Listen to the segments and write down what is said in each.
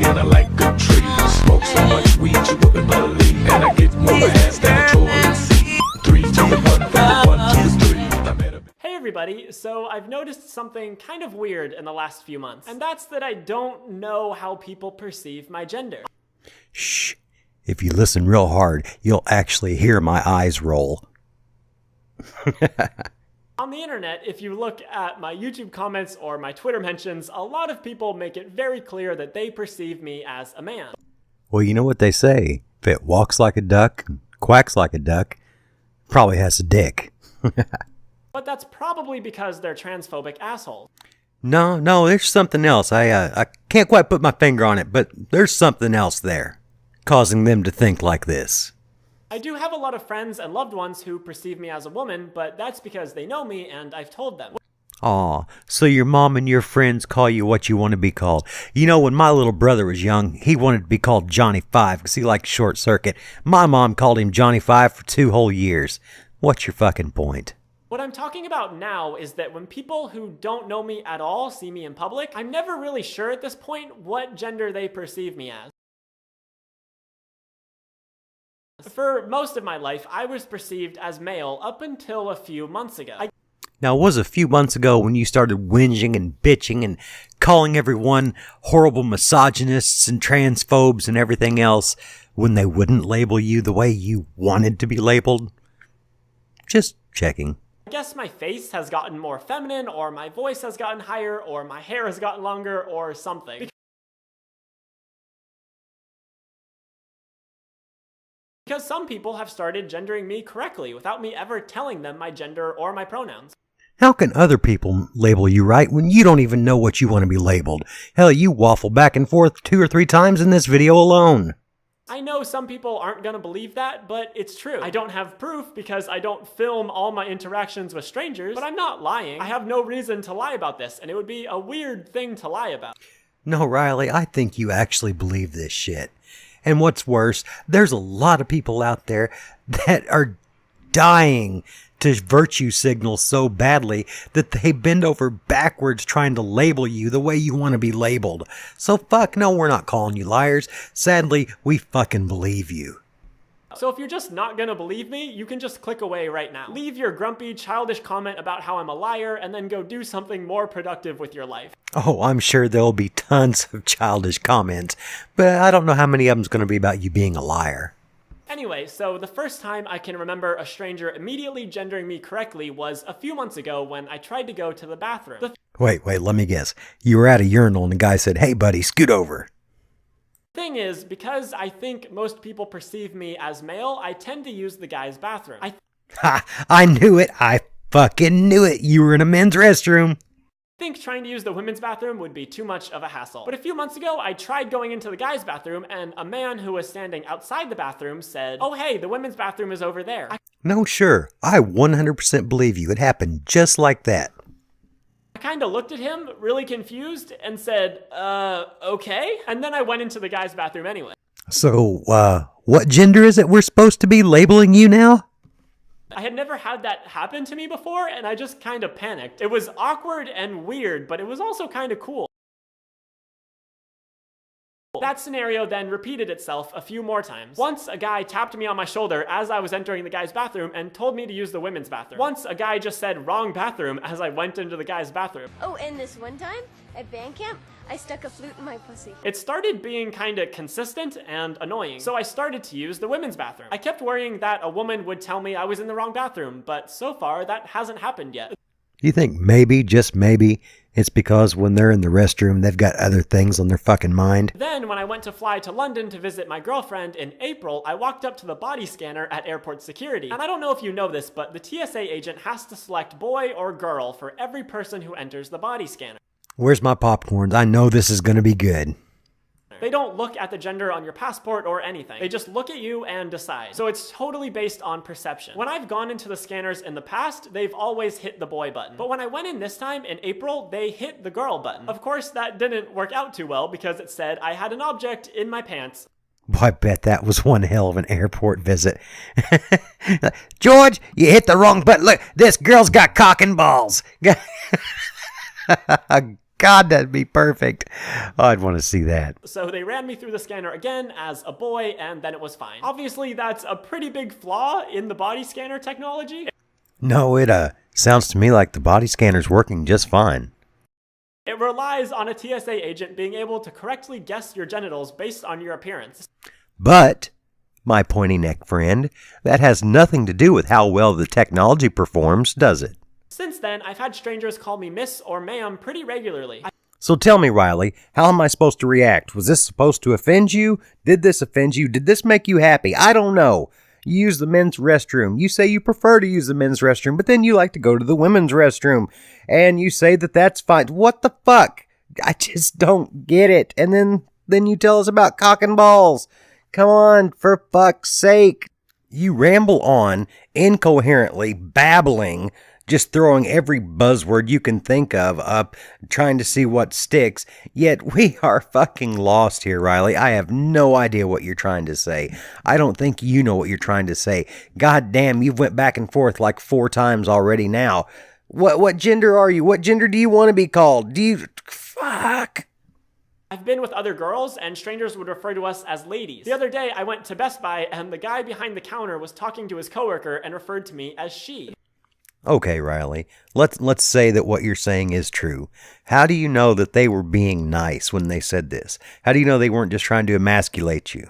and I like good trees. Smoke so much weed you wouldn't believe. And I get more ass than a toilet seat. 3 to the 1, from the 1 to the 3. I met a Hey everybody, so I've noticed something kind of weird in the last few months, and that's that I don't know how people perceive my gender. Shh. If you listen real hard, you'll actually hear my eyes roll. On the internet, if you look at my YouTube comments or my Twitter mentions, a lot of people make it very clear that they perceive me as a man. Well, you know what they say. If it walks like a duck, quacks like a duck, probably has a dick. But that's probably because they're transphobic assholes. No, there's something else. I can't quite put my finger on it, but there's something else there, causing them to think like this. I do have a lot of friends and loved ones who perceive me as a woman, but that's because they know me and I've told them. Aw, so your mom and your friends call you what you want to be called. You know, when my little brother was young, he wanted to be called Johnny Five because he liked Short Circuit. My mom called him Johnny Five for 2 whole years. What's your fucking point? What I'm talking about now is that when people who don't know me at all see me in public, I'm never really sure at this point what gender they perceive me as. For most of my life, I was perceived as male up until a few months ago. Now, it was a few months ago when you started whinging and bitching and calling everyone horrible misogynists and transphobes and everything else when they wouldn't label you the way you wanted to be labeled. Just checking. I guess my face has gotten more feminine, or my voice has gotten higher, or my hair has gotten longer, or something. Because some people have started gendering me correctly without me ever telling them my gender or my pronouns. How can other people label you right when you don't even know what you want to be labeled? Hell, you waffle back and forth 2 or 3 times in this video alone. I know some people aren't gonna believe that, but it's true. I don't have proof because I don't film all my interactions with strangers, but I'm not lying. I have no reason to lie about this, and it would be a weird thing to lie about. No, Riley, I think you actually believe this shit. And what's worse, there's a lot of people out there that are dying to virtue signal so badly that they bend over backwards trying to label you the way you want to be labeled. So fuck no, we're not calling you liars. Sadly, we fucking believe you. So if you're just not gonna believe me, you can just click away right now. Leave your grumpy, childish comment about how I'm a liar and then go do something more productive with your life. Oh, I'm sure there'll be tons of childish comments, but I don't know how many of them's going to be about you being a liar. Anyway, so the first time I can remember a stranger immediately gendering me correctly was a few months ago when I tried to go to the bathroom. Wait, let me guess. You were at a urinal and the guy said, "Hey buddy, scoot over." Thing is, because I think most people perceive me as male, I tend to use the guy's bathroom. I knew it. I fucking knew it. You were in a men's restroom. I think trying to use the women's bathroom would be too much of a hassle. But a few months ago, I tried going into the guy's bathroom, and a man who was standing outside the bathroom said, "Oh hey, the women's bathroom is over there." No, sure. I 100% believe you. It happened just like that. I kind of looked at him, really confused, and said, okay? And then I went into the guy's bathroom anyway. So, what gender is it we're supposed to be labeling you now? I had never had that happen to me before, and I just kind of panicked. It was awkward and weird, but it was also kind of cool. That scenario then repeated itself a few more times. Once, a guy tapped me on my shoulder as I was entering the guy's bathroom and told me to use the women's bathroom. Once, a guy just said "wrong bathroom" as I went into the guy's bathroom. Oh, and this one time, at band camp, I stuck a flute in my pussy. It started being kinda consistent and annoying, so I started to use the women's bathroom. I kept worrying that a woman would tell me I was in the wrong bathroom, but so far, that hasn't happened yet. You think maybe, just maybe, it's because when they're in the restroom, they've got other things on their fucking mind? Then, when I went to fly to London to visit my girlfriend in April, I walked up to the body scanner at airport security. And I don't know if you know this, but the TSA agent has to select boy or girl for every person who enters the body scanner. Where's my popcorns? I know this is going to be good. They don't look at the gender on your passport or anything. They just look at you and decide. So it's totally based on perception. When I've gone into the scanners in the past, they've always hit the boy button. But when I went in this time in April, they hit the girl button. Of course, that didn't work out too well because it said I had an object in my pants. Boy, I bet that was one hell of an airport visit. George, you hit the wrong button. Look, this girl's got cock and balls. God, that'd be perfect. Oh, I'd want to see that. So they ran me through the scanner again as a boy, and then it was fine. Obviously, that's a pretty big flaw in the body scanner technology. No, it sounds to me like the body scanner's working just fine. It relies on a TSA agent being able to correctly guess your genitals based on your appearance. But, my pointy neck friend, that has nothing to do with how well the technology performs, does it? Since then, I've had strangers call me miss or ma'am pretty regularly. So tell me, Riley, how am I supposed to react? Was this supposed to offend you? Did this offend you? Did this make you happy? I don't know. You use the men's restroom. You say you prefer to use the men's restroom, but then you like to go to the women's restroom. And you say that that's fine. What the fuck? I just don't get it. And then you tell us about cock and balls. Come on, for fuck's sake. You ramble on, incoherently, babbling, just throwing every buzzword you can think of up, trying to see what sticks. Yet we are fucking lost here, Riley. I have no idea what you're trying to say. I don't think you know what you're trying to say. God damn, you've went back and forth like 4 times already now. What gender are you? What gender do you want to be called? Fuck. I've been with other girls, and strangers would refer to us as ladies. The other day, I went to Best Buy, and the guy behind the counter was talking to his coworker and referred to me as she. Okay, Riley, let's say that what you're saying is true. How do you know that they were being nice when they said this? How do you know they weren't just trying to emasculate you?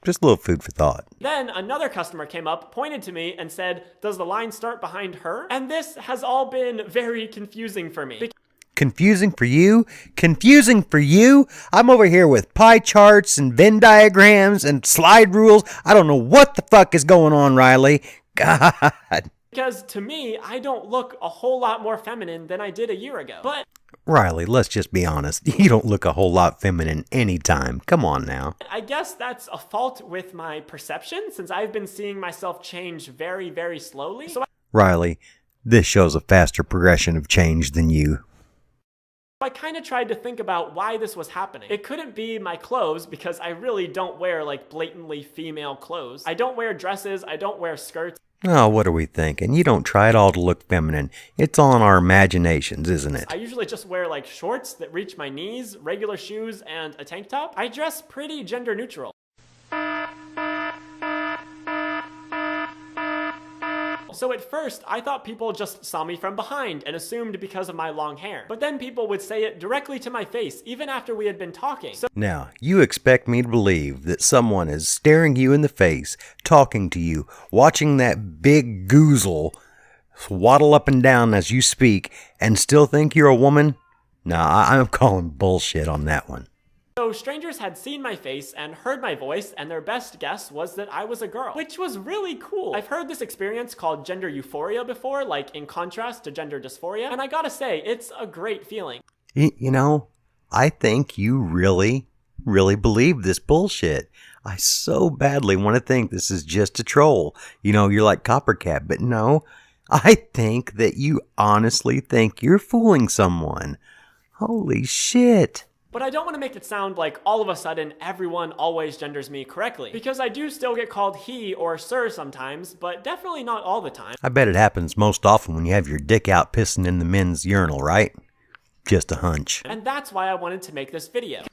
Just a little food for thought. Then another customer came up, pointed to me, and said, "Does the line start behind her?" And this has all been very confusing for me. Confusing for you? Confusing for you? I'm over here with pie charts and Venn diagrams and slide rules. I don't know what the fuck is going on, Riley. God. Because to me, I don't look a whole lot more feminine than I did a year ago. But Riley, let's just be honest. You don't look a whole lot feminine anytime. Come on now. I guess that's a fault with my perception, since I've been seeing myself change very, very slowly. So Riley, this shows a faster progression of change than you. I kind of tried to think about why this was happening. It couldn't be my clothes, because I really don't wear like blatantly female clothes. I don't wear dresses, I don't wear skirts. Oh, what are we thinking? You don't try at all to look feminine. It's all in our imaginations, isn't it? I usually just wear like shorts that reach my knees, regular shoes, and a tank top. I dress pretty gender neutral. So at first, I thought people just saw me from behind and assumed because of my long hair. But then people would say it directly to my face, even after we had been talking. So now, you expect me to believe that someone is staring you in the face, talking to you, watching that big goozle waddle up and down as you speak, and still think you're a woman? Nah, I'm calling bullshit on that one. So strangers had seen my face and heard my voice, and their best guess was that I was a girl, which was really cool. I've heard this experience called gender euphoria before, like in contrast to gender dysphoria, and I gotta say, it's a great feeling. You know, I think you really believe this bullshit. I so badly want to think this is just a troll. You know, you're like Coppercat, but no, I think that you honestly think you're fooling someone. Holy shit. But I don't want to make it sound like all of a sudden everyone always genders me correctly, because I do still get called he or sir sometimes, but definitely not all the time. I bet it happens most often when you have your dick out pissing in the men's urinal, right? Just a hunch. And that's why I wanted to make this video.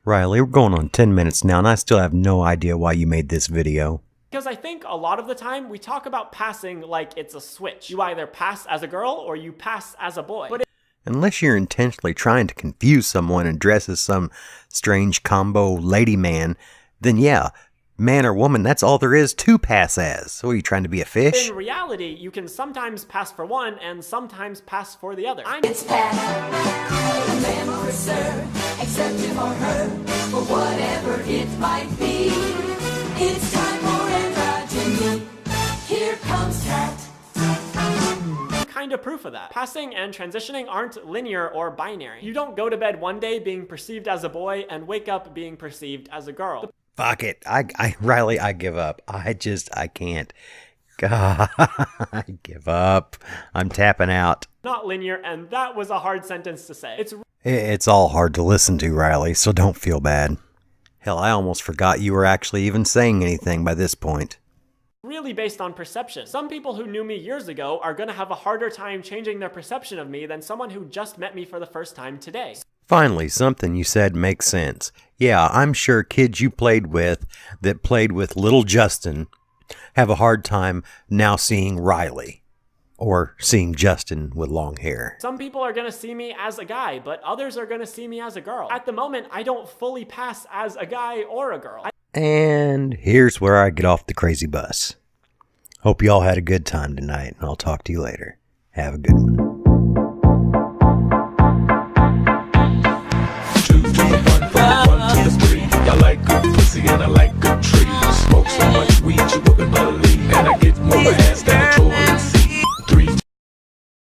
Riley, we're going on 10 minutes now, and I still have no idea why you made this video. Because I think a lot of the time we talk about passing like it's a switch. You either pass as a girl or you pass as a boy. But Unless you're intentionally trying to confuse someone and dress as some strange combo lady man, then yeah, man or woman, that's all there is to pass as. So are you trying to be a fish? in reality, you can sometimes pass for one and sometimes pass for the other. It's pass, a man or a sir, accept him or her, for whatever it might be. It's time for androgyny. Here comes Cat. Kind of proof of that. Passing and transitioning aren't linear or binary. You don't go to bed one day being perceived as a boy and wake up being perceived as a girl. Fuck it. Riley, I give up. I can't. God, I give up. I'm tapping out. Not linear, and that was a hard sentence to say. It's all hard to listen to, Riley, so don't feel bad. Hell, I almost forgot you were actually even saying anything by this point. really based on perception. Some people who knew me years ago are gonna have a harder time changing their perception of me than someone who just met me for the first time today. Finally, something you said makes sense. Yeah, I'm sure kids you played with that played with little Justin have a hard time now seeing Riley or seeing Justin with long hair. Some people are gonna see me as a guy, but others are gonna see me as a girl. At the moment, I don't fully pass as a guy or a girl. And here's where I get off the crazy bus. Hope you all had a good time tonight, and I'll talk to you later. Have a good one. 2 to the 1, from the 1 to the 3. I like good pussy and I like good trees. Smoke so much weed you wouldn't believe, and I get more ass than